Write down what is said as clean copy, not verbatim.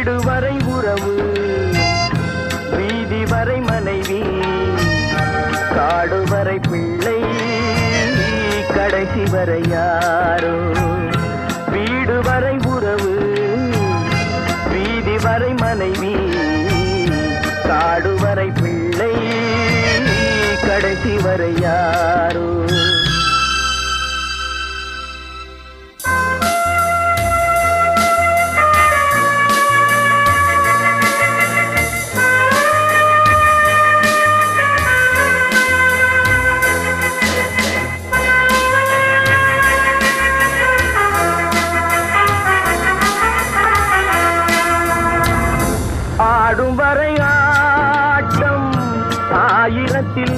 வீடு வரை உறவு, வீதி வரை மனைவி, காடு வரை பிள்ளை, கடைசி வரை யாரோ. வீடு வரை உறவு, வீதி வரை மனைவி, காடு வரை பிள்ளை, கடைசி வரை யாரோ. ஆடும் வரை ஆட்டம், ஆயிரத்தில்